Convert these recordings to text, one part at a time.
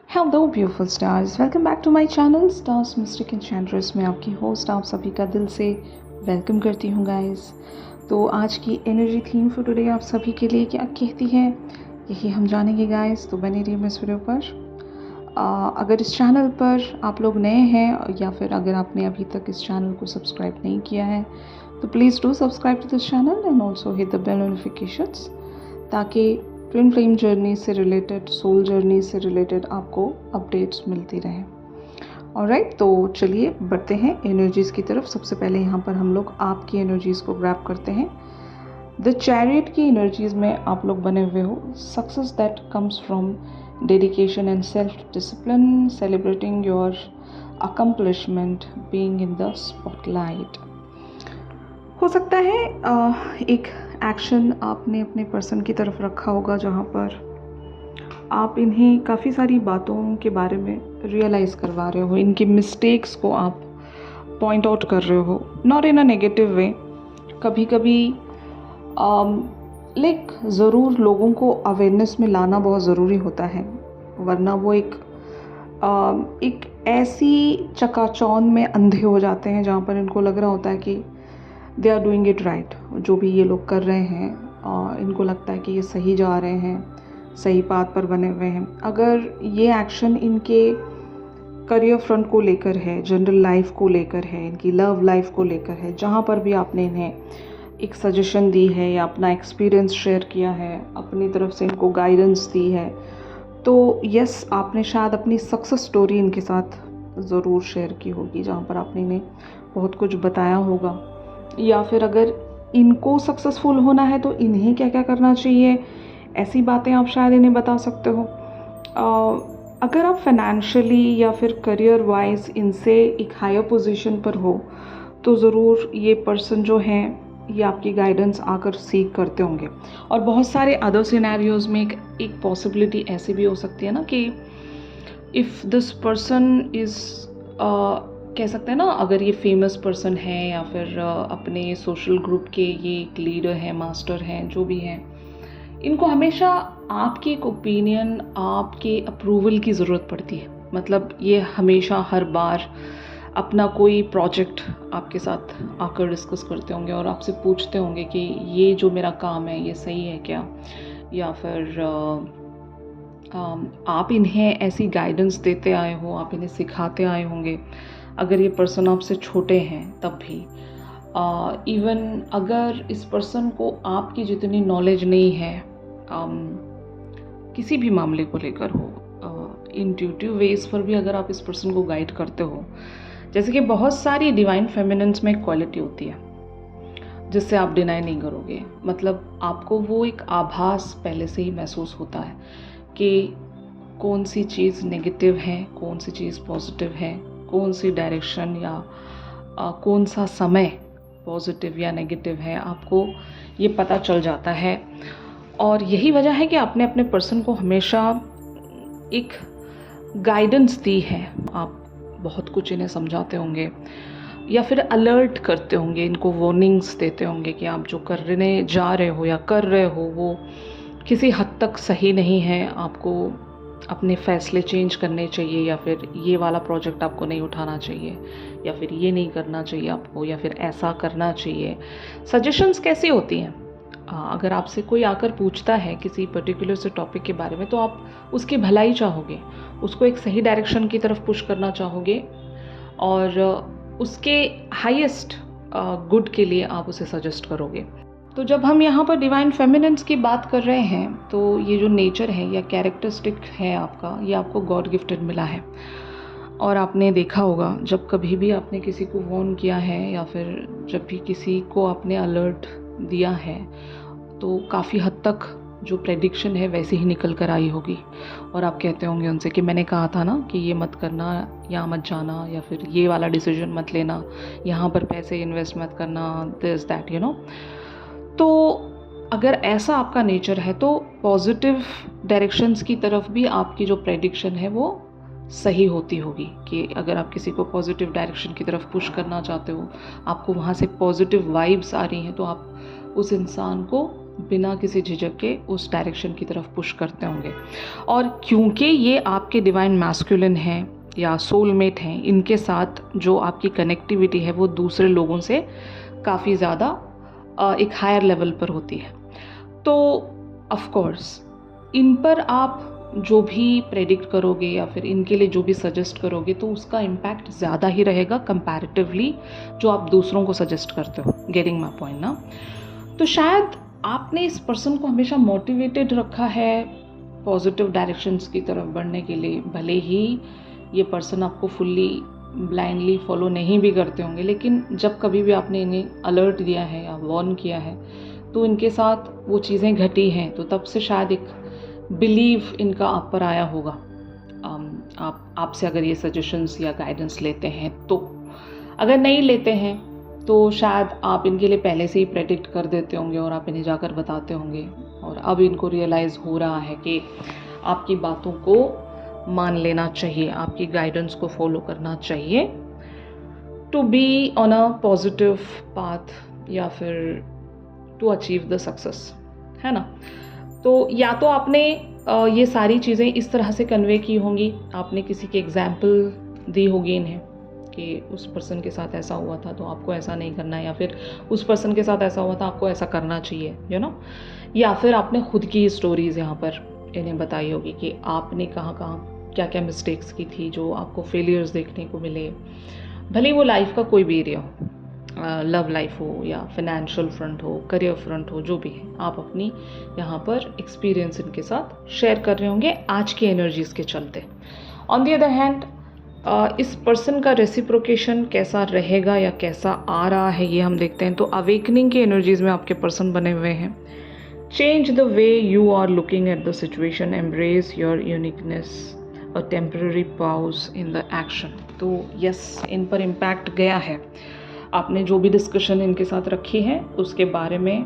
Hello beautiful stars, welcome back to my channel Stars Mystic Enchantress में आपकी host आप सभी का दिल से वेलकम करती हूँ गाइस। तो आज की एनर्जी थीम फॉर टुडे आप सभी के लिए क्या कहती है यही हम जानेंगे गाइस। तो बने रहिए इस वीडियो पर। अगर इस चैनल पर आप लोग नए हैं या फिर अगर आपने अभी तक इस चैनल को सब्सक्राइब नहीं किया है तो please do subscribe to this channel and also hit the bell notifications, ताकि ट्विन फ्लेम जर्नी से रिलेटेड, सोल जर्नी से रिलेटेड आपको अपडेट्स मिलती रहें। ऑलराइट, तो चलिए बढ़ते हैं एनर्जीज़ की तरफ। सबसे पहले यहाँ पर हम लोग आपकी एनर्जीज़ को ग्रैब करते हैं। द चैरियट की एनर्जीज़ में आप लोग बने हुए हो। Success that comes from dedication and self discipline, celebrating your accomplishment, being in the spotlight. हो सकता है एक एक्शन आपने अपने पर्सन की तरफ रखा होगा जहाँ पर आप इन्हें काफ़ी सारी बातों के बारे में रियलाइज़ करवा रहे हो, इनके मिस्टेक्स को आप पॉइंट आउट कर रहे हो, not in a negative way. कभी कभी लाइक ज़रूर लोगों को अवेयरनेस में लाना बहुत ज़रूरी होता है, वरना वो एक ऐसी चकाचौंध में अंधे हो जाते हैं जहाँ पर इनको लग रहा होता है कि they are doing it right. जो भी ये लोग कर रहे हैं इनको लगता है कि ये सही जा रहे हैं, सही पाथ पर बने हुए हैं। अगर ये एक्शन इनके करियर फ्रंट को लेकर है, जनरल लाइफ को लेकर है, इनकी लव लाइफ को लेकर है, जहाँ पर भी आपने इन्हें एक सजेशन दी है या अपना एक्सपीरियंस शेयर किया है, अपनी तरफ से इनको गाइडेंस दी है, तो यस, आपने शायद अपनी सक्सेस स्टोरी इनके साथ ज़रूर शेयर की होगी, जहाँ पर आपने इन्हें बहुत कुछ बताया होगा। या फिर अगर इनको सक्सेसफुल होना है तो इन्हें क्या क्या करना चाहिए, ऐसी बातें आप शायद इन्हें बता सकते हो। अगर आप फाइनेंशियली या फिर करियर वाइज इनसे एक हायर पोजीशन पर हो तो ज़रूर ये पर्सन जो हैं ये आपकी गाइडेंस आकर सीख करते होंगे। और बहुत सारे अदर सिनेरियोज में एक पॉसिबिलिटी ऐसी भी हो सकती है ना कि इफ़ दिस पर्सन इज़ कह सकते हैं ना, अगर ये फेमस पर्सन है या फिर अपने सोशल ग्रुप के ये एक लीडर हैं, मास्टर हैं, जो भी हैं, इनको हमेशा आपके एक ओपिनियन, आपके अप्रूवल की ज़रूरत पड़ती है। मतलब ये हमेशा हर बार अपना कोई प्रोजेक्ट आपके साथ आकर डिस्कस करते होंगे और आपसे पूछते होंगे कि ये जो मेरा काम है ये सही है क्या, या फिर आप इन्हें ऐसी गाइडेंस देते आए हो, आप इन्हें सिखाते आए होंगे। अगर ये पर्सन आपसे छोटे हैं तब भी, इवन अगर इस पर्सन को आपकी जितनी नॉलेज नहीं है किसी भी मामले को लेकर हो, इंट्यूटिव वेज पर भी अगर आप इस पर्सन को गाइड करते हो, जैसे कि बहुत सारी डिवाइन फेमिनिन्स में क्वालिटी होती है जिससे आप डिनाई नहीं करोगे। मतलब आपको वो एक आभास पहले से ही महसूस होता है कि कौन सी चीज़ नेगेटिव है, कौन सी चीज़ पॉजिटिव है, कौन सी डायरेक्शन या कौन सा समय पॉजिटिव या नेगेटिव है, आपको ये पता चल जाता है। और यही वजह है कि आपने अपने पर्सन को हमेशा एक गाइडेंस दी है। आप बहुत कुछ इन्हें समझाते होंगे या फिर अलर्ट करते होंगे, इनको वार्निंग्स देते होंगे कि आप जो करने जा रहे हो या कर रहे हो वो किसी हद तक सही नहीं है, आपको अपने फ़ैसले चेंज करने चाहिए, या फिर ये वाला प्रोजेक्ट आपको नहीं उठाना चाहिए, या फिर ये नहीं करना चाहिए आपको, या फिर ऐसा करना चाहिए। सजेशंस कैसी होती हैं? अगर आपसे कोई आकर पूछता है किसी पर्टिकुलर से टॉपिक के बारे में तो आप उसकी भलाई चाहोगे, उसको एक सही डायरेक्शन की तरफ पुश करना चाहोगे और उसके हाईएस्ट गुड के लिए आप उसे सजेस्ट करोगे। तो जब हम यहाँ पर डिवाइन फेमिनिन्स की बात कर रहे हैं तो ये जो नेचर है या कैरेक्टरिस्टिक है आपका, ये आपको गॉड गिफ्टेड मिला है। और आपने देखा होगा जब कभी भी आपने किसी को वार्न किया है या फिर जब भी किसी को आपने अलर्ट दिया है तो काफ़ी हद तक जो प्रेडिक्शन है वैसे ही निकल कर आई होगी। और आप कहते होंगे उनसे कि मैंने कहा था ना कि ये मत करना, यहाँ मत जाना, या फिर ये वाला डिसीजन मत लेना, यहाँ पर पैसे इन्वेस्ट मत करना, दिस दैट, यू नो। तो अगर ऐसा आपका नेचर है तो पॉजिटिव डायरेक्शंस की तरफ भी आपकी जो प्रेडिक्शन है वो सही होती होगी। कि अगर आप किसी को पॉजिटिव डायरेक्शन की तरफ पुश करना चाहते हो, आपको वहाँ से पॉजिटिव वाइब्स आ रही हैं, तो आप उस इंसान को बिना किसी झिझक के उस डायरेक्शन की तरफ पुश करते होंगे। और क्योंकि ये आपके डिवाइन मैस्कुलिन हैं या सोलमेट हैं, इनके साथ जो आपकी कनेक्टिविटी है वो दूसरे लोगों से काफ़ी ज़्यादा एक हायर लेवल पर होती है। तो ऑफ कोर्स इन पर आप जो भी प्रेडिक्ट करोगे या फिर इनके लिए जो भी सजेस्ट करोगे तो उसका इम्पैक्ट ज़्यादा ही रहेगा कंपैरेटिवली जो आप दूसरों को सजेस्ट करते हो। गेटिंग माय पॉइंट ना? तो शायद आपने इस पर्सन को हमेशा मोटिवेटेड रखा है पॉजिटिव डायरेक्शंस की तरफ बढ़ने के लिए। भले ही ये पर्सन आपको फुल्ली ब्लाइंडली फॉलो नहीं भी करते होंगे, लेकिन जब कभी भी आपने इन्हें अलर्ट दिया है या वार्न किया है तो इनके साथ वो चीज़ें घटी हैं, तो तब से शायद एक बिलीव इनका आप पर आया होगा। आपसे अगर ये सजेशंस या गाइडेंस लेते हैं तो, अगर नहीं लेते हैं तो शायद आप इनके लिए पहले से ही प्रेडिक्ट कर देते होंगे और आप इन्हें जाकर बताते होंगे, और अब इनको रियलाइज़ हो रहा है कि आपकी बातों को मान लेना चाहिए, आपकी गाइडेंस को फॉलो करना चाहिए to be on a positive path या फिर टू अचीव द सक्सेस, है ना? तो या तो आपने ये सारी चीज़ें इस तरह से कन्वे की होंगी, आपने किसी की एग्जाम्पल दी होगी इन्हें कि उस पर्सन के साथ ऐसा हुआ था तो आपको ऐसा नहीं करना है, या फिर उस पर्सन के साथ ऐसा हुआ था आपको ऐसा करना चाहिए, यू नो। या फिर आपने खुद की स्टोरीज़ यहाँ पर इन्हें बताई होगी कि आपने कहाँ कहाँ क्या क्या मिस्टेक्स की थी जो आपको फेलियर्स देखने को मिले, भले वो लाइफ का कोई भी एरिया हो, लव लाइफ हो या फाइनेंशियल फ्रंट हो, करियर फ्रंट हो, जो भी है, आप अपनी यहाँ पर एक्सपीरियंस इनके साथ शेयर कर रहे होंगे आज की एनर्जीज़ के चलते। ऑन दी अदर हैंड इस पर्सन का रेसिप्रोकेशन कैसा रहेगा या कैसा आ रहा है ये हम देखते हैं। तो अवेकनिंग की एनर्जीज़ में आपके पर्सन बने हुए हैं। Change the way you are looking at the situation, embrace your uniqueness, a temporary pause in the action. तो यस, इन पर इम्पैक्ट गया है। आपने जो भी डिस्कशन इनके साथ रखी है उसके बारे में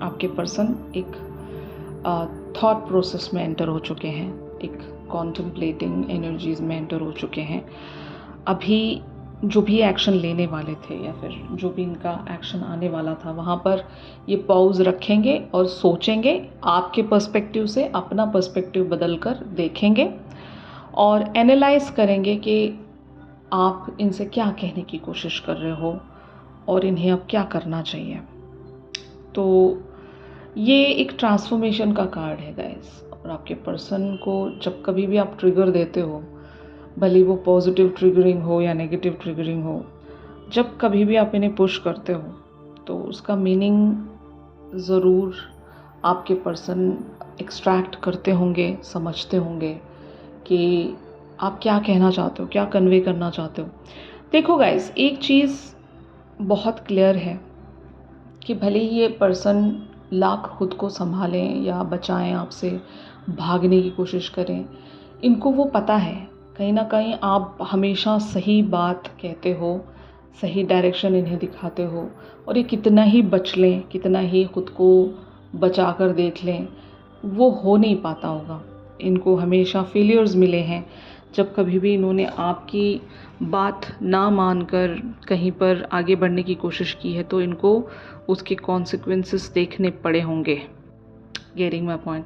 आपके पर्सन एक थॉट प्रोसेस में एंटर हो चुके हैं, एक कॉन्टम्पलेटिंग एनर्जीज में एंटर हो चुके हैं। अभी जो भी एक्शन लेने वाले थे या फिर जो भी इनका एक्शन आने वाला था, वहाँ पर ये पॉज रखेंगे और सोचेंगे, आपके पर्सपेक्टिव से अपना पर्सपेक्टिव बदल कर देखेंगे और एनालाइज करेंगे कि आप इनसे क्या कहने की कोशिश कर रहे हो और इन्हें अब क्या करना चाहिए। तो ये एक ट्रांसफॉर्मेशन का कार्ड है गाइस, और आपके पर्सन को जब कभी भी आप ट्रिगर देते हो, भले वो पॉजिटिव ट्रिगरिंग हो या नेगेटिव ट्रिगरिंग हो, जब कभी भी आप इन्हें पुश करते हो तो उसका मीनिंग ज़रूर आपके पर्सन एक्सट्रैक्ट करते होंगे, समझते होंगे कि आप क्या कहना चाहते हो, क्या कन्वे करना चाहते हो। देखो गाइस, एक चीज़ बहुत क्लियर है कि भले ही ये पर्सन लाख खुद को संभालें या बचाएं, आपसे भागने की कोशिश करें, इनको वो पता है कहीं ना कहीं आप हमेशा सही बात कहते हो, सही डायरेक्शन इन्हें दिखाते हो, और ये कितना ही बच लें, कितना ही खुद को बचा कर देख लें, वो हो नहीं पाता होगा। इनको हमेशा फेलियर्स मिले हैं। जब कभी भी इन्होंने आपकी बात ना मानकर कहीं पर आगे बढ़ने की कोशिश की है तो इनको उसके कॉन्सिक्वेंसेस देखने पड़े होंगे। Getting my point?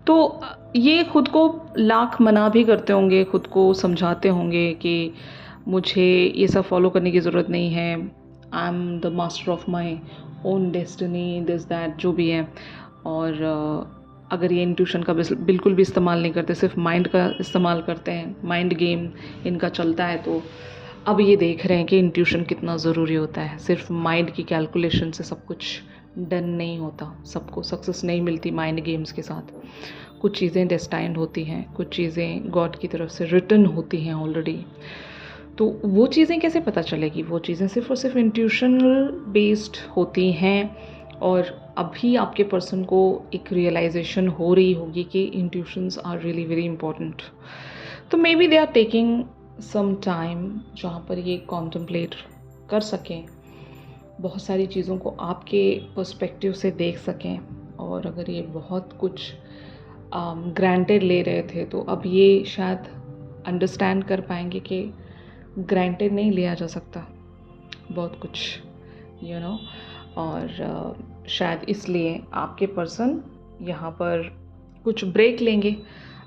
तो ये खुद को लाख मना भी करते होंगे, खुद को समझाते होंगे कि मुझे ये सब फॉलो करने की ज़रूरत नहीं है, I am the master of my own destiny, this that, जो भी है। और अगर ये इंट्यूशन का बिल्कुल भी इस्तेमाल नहीं करते, सिर्फ माइंड का इस्तेमाल करते हैं, माइंड गेम इनका चलता है, तो अब ये देख रहे हैं कि इंट्यूशन कितना ज़रूरी होता है। सिर्फ माइंड की कैलकुलेशन से सब कुछ डन नहीं होता, सबको सक्सेस नहीं मिलती माइंड गेम्स के साथ। कुछ चीज़ें डेस्टाइंड होती हैं, कुछ चीज़ें गॉड की तरफ से रिटन होती हैं ऑलरेडी। तो वो चीज़ें कैसे पता चलेगी? वो चीज़ें सिर्फ और सिर्फ इंट्यूशनल बेस्ड होती हैं। और अभी आपके पर्सन को एक रियलाइजेशन हो रही होगी कि intuitions are really very important. तो maybe they are taking some time जहाँ पर ये कॉन्टम्पलेट कर सकें, बहुत सारी चीज़ों को आपके पर्सपेक्टिव से देख सकें। और अगर ये बहुत कुछ ग्रांटेड ले रहे थे तो अब ये शायद अंडरस्टैंड कर पाएंगे कि ग्रांटेड नहीं लिया जा सकता बहुत कुछ, यू नो। और शायद इसलिए आपके पर्सन यहाँ पर कुछ ब्रेक लेंगे।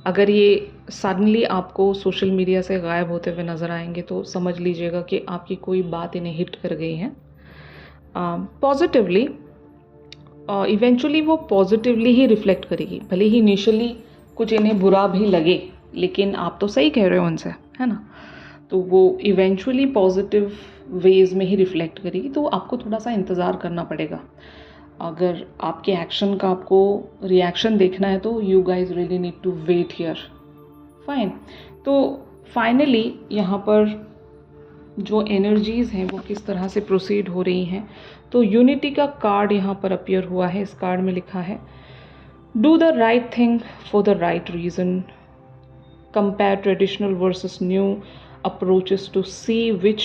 अगर ये सडनली आपको सोशल मीडिया से गायब होते हुए नज़र आएंगे तो समझ लीजिएगा कि आपकी कोई बात इन्हें हिट कर गई है पॉजिटिवली। इवेंचुअली वो पॉजिटिवली ही रिफ्लेक्ट करेगी, भले ही इनिशियली कुछ इन्हें बुरा भी लगे, लेकिन आप तो सही कह रहे हो उनसे, है ना। तो वो इवेंचुअली पॉजिटिव वेज में ही रिफ्लेक्ट करेगी। तो आपको थोड़ा सा इंतज़ार करना पड़ेगा। अगर आपके एक्शन का आपको रिएक्शन देखना है तो you guys really need to wait here, fine. तो फाइनली यहाँ पर जो एनर्जीज़ हैं वो किस तरह से प्रोसीड हो रही हैं, तो यूनिटी का कार्ड यहाँ पर अपीयर हुआ है। इस कार्ड में लिखा है do the right thing for the right reason, compare traditional versus new approaches to see which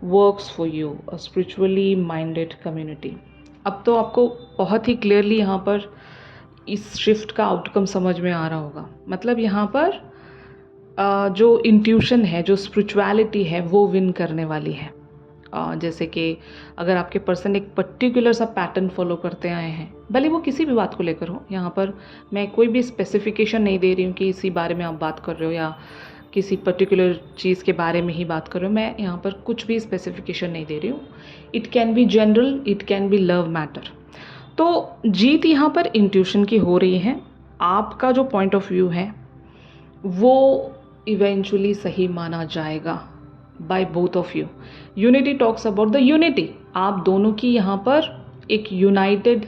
works for you, a spiritually minded community. अब तो आपको बहुत ही क्लियरली यहाँ पर इस शिफ्ट का आउटकम समझ में आ रहा होगा। मतलब यहाँ पर जो इंट्यूशन है, जो स्पिरिचुअलिटी है, वो विन करने वाली है। जैसे कि अगर आपके पर्सन एक पर्टिकुलर सा पैटर्न फॉलो करते आए हैं, भले वो किसी भी बात को लेकर हो, यहाँ पर मैं कोई भी स्पेसिफिकेशन नहीं दे रही हूँ कि इसी बारे में आप बात कर रहे हो या किसी पर्टिकुलर चीज़ के बारे में ही बात कर रहे हो, मैं यहाँ पर कुछ भी स्पेसिफिकेशन नहीं दे रही हूँ। It can be general, it can be love matter. तो जीत यहाँ पर इंट्यूशन की हो रही है। आपका जो पॉइंट ऑफ व्यू है वो इवेंचुअली सही माना जाएगा by both of you. Unity talks about the unity. आप दोनों की यहाँ पर एक यूनाइटेड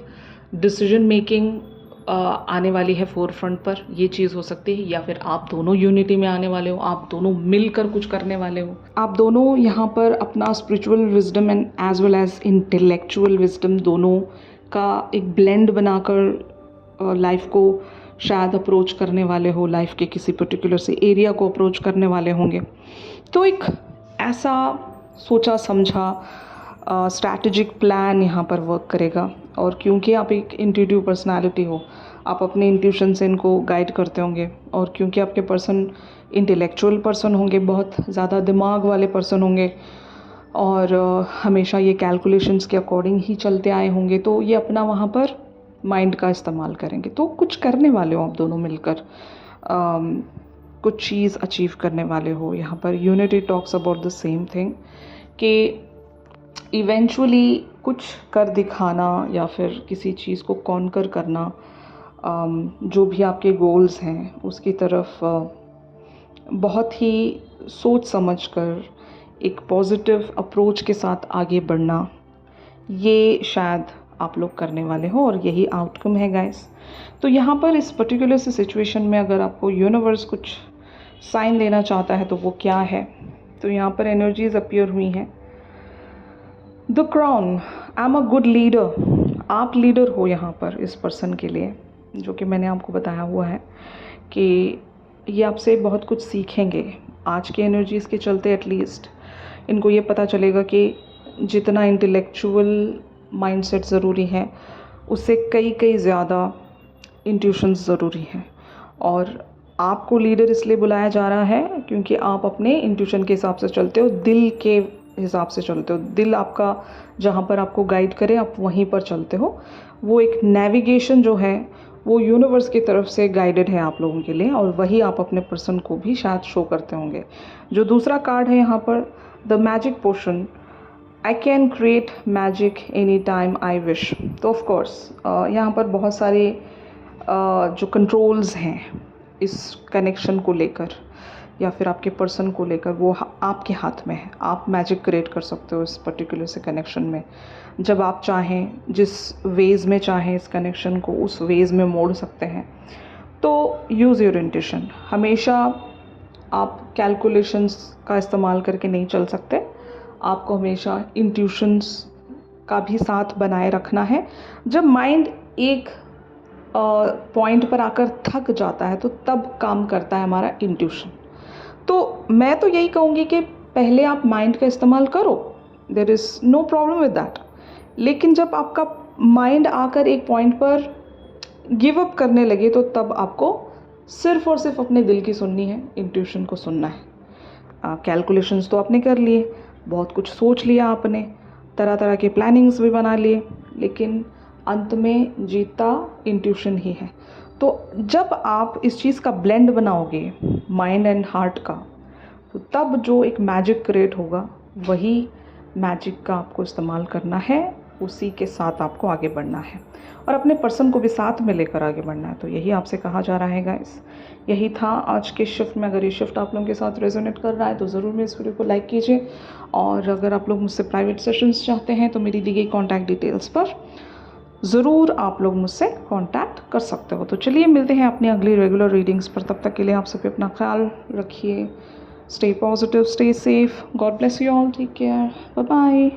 डिसीजन मेकिंग आने वाली है फोर फ्रंट पर। ये चीज़ हो सकती है, या फिर आप दोनों यूनिटी में आने वाले हो, आप दोनों मिलकर कुछ करने वाले हो। आप दोनों यहाँ पर अपना spiritual wisdom and as well as intellectual wisdom दोनों का एक ब्लेंड बनाकर लाइफ को शायद अप्रोच करने वाले हो, लाइफ के किसी पर्टिकुलर से एरिया को अप्रोच करने वाले होंगे। तो एक ऐसा सोचा समझा स्ट्रैटेजिक प्लान यहाँ पर वर्क करेगा। और क्योंकि आप एक इंट्यूटिव पर्सनालिटी हो, आप अपने इंट्यूशन से इनको गाइड करते होंगे, और क्योंकि आपके पर्सन इंटेलेक्चुअल पर्सन होंगे, बहुत ज़्यादा दिमाग वाले पर्सन होंगे, और हमेशा ये कैलकुलेशंस के अकॉर्डिंग ही चलते आए होंगे, तो ये अपना वहाँ पर माइंड का इस्तेमाल करेंगे। तो कुछ करने वाले हो आप दोनों मिलकर, कुछ चीज़ अचीव करने वाले हो। यहाँ पर unity talks about the same thing कि इवेंचुअली कुछ कर दिखाना या फिर किसी चीज़ को कॉन्कर करना, जो भी आपके गोल्स हैं उसकी तरफ बहुत ही सोच समझकर एक पॉजिटिव अप्रोच के साथ आगे बढ़ना, ये शायद आप लोग करने वाले हो, और यही आउटकम है गाइस। तो यहाँ पर इस पर्टिकुलर से सिचुएशन में अगर आपको यूनिवर्स कुछ साइन देना चाहता है तो वो क्या है, तो यहाँ पर एनर्जीज अपीयर हुई हैं। The crown, I am a good leader. आप लीडर हो यहाँ पर इस पर्सन के लिए, जो कि मैंने आपको बताया हुआ है कि ये आपसे बहुत कुछ सीखेंगे। आज के एनर्जीज़ के चलते एटलीस्ट इनको ये पता चलेगा कि जितना इंटेलेक्चुअल माइंडसेट ज़रूरी है, उससे कई ज़्यादा इंट्यूशंस ज़रूरी हैं। और आपको लीडर इसलिए बुलाया जा रहा है क्योंकि आप अपने इंट्यूशन के हिसाब से चलते हो, दिल के हिसाब से चलते हो। दिल आपका जहाँ पर आपको गाइड करे आप वहीं पर चलते हो। वो एक नेविगेशन जो है वो यूनिवर्स की तरफ से गाइडेड है आप लोगों के लिए, और वही आप अपने पर्सन को भी शायद शो करते होंगे। जो दूसरा कार्ड है यहाँ पर, the magic potion, I can create magic any time I wish. तो ऑफकोर्स यहाँ पर बहुत सारे जो कंट्रोल्स हैं इस कनेक्शन को लेकर या फिर आपके पर्सन को लेकर, वो आपके हाथ में है। आप मैजिक क्रिएट कर सकते हो इस पर्टिकुलर से कनेक्शन में। जब आप चाहें, जिस वेज़ में चाहें इस कनेक्शन को उस वेज़ में मोड़ सकते हैं। तो यूज़ योर इंट्यूशन। हमेशा आप कैलकुलेशंस का इस्तेमाल करके नहीं चल सकते। आपको हमेशा इंट्यूशंस का भी साथ बनाए रखना है। जब माइंड एक पॉइंट पर आकर थक जाता है तो तब काम करता है हमारा इंट्यूशन। तो मैं तो यही कहूँगी कि पहले आप माइंड का इस्तेमाल करो, there is no problem with that. लेकिन जब आपका माइंड आकर एक पॉइंट पर गिव अप करने लगे तो तब आपको सिर्फ़ और सिर्फ अपने दिल की सुननी है, इंट्यूशन को सुनना है। कैलकुलेशंस तो आपने कर लिए, बहुत कुछ सोच लिया आपने, तरह तरह के प्लानिंग्स भी बना लिए, लेकिन अंत में जीता इंट्यूशन ही है। तो जब आप इस चीज़ का ब्लेंड बनाओगे माइंड एंड हार्ट का, तो तब जो एक मैजिक क्रिएट होगा, वही मैजिक का आपको इस्तेमाल करना है, उसी के साथ आपको आगे बढ़ना है और अपने पर्सन को भी साथ में लेकर आगे बढ़ना है। तो यही आपसे कहा जा रहा है गाइस। यही था आज के शिफ्ट में। अगर ये शिफ्ट आप लोगों के साथ रेजोनेट कर रहा है तो ज़रूर मेरे इस वीडियो को लाइक कीजिए, और अगर आप लोग मुझसे प्राइवेट सेशंस चाहते हैं तो मेरी दी गई कॉन्टैक्ट डिटेल्स पर ज़रूर आप लोग मुझसे कांटेक्ट कर सकते हो। तो चलिए मिलते हैं अपनी अगली रेगुलर रीडिंग्स पर। तब तक के लिए आप सभी अपना ख्याल रखिए। Stay positive, stay safe, God bless you all, take care, bye bye.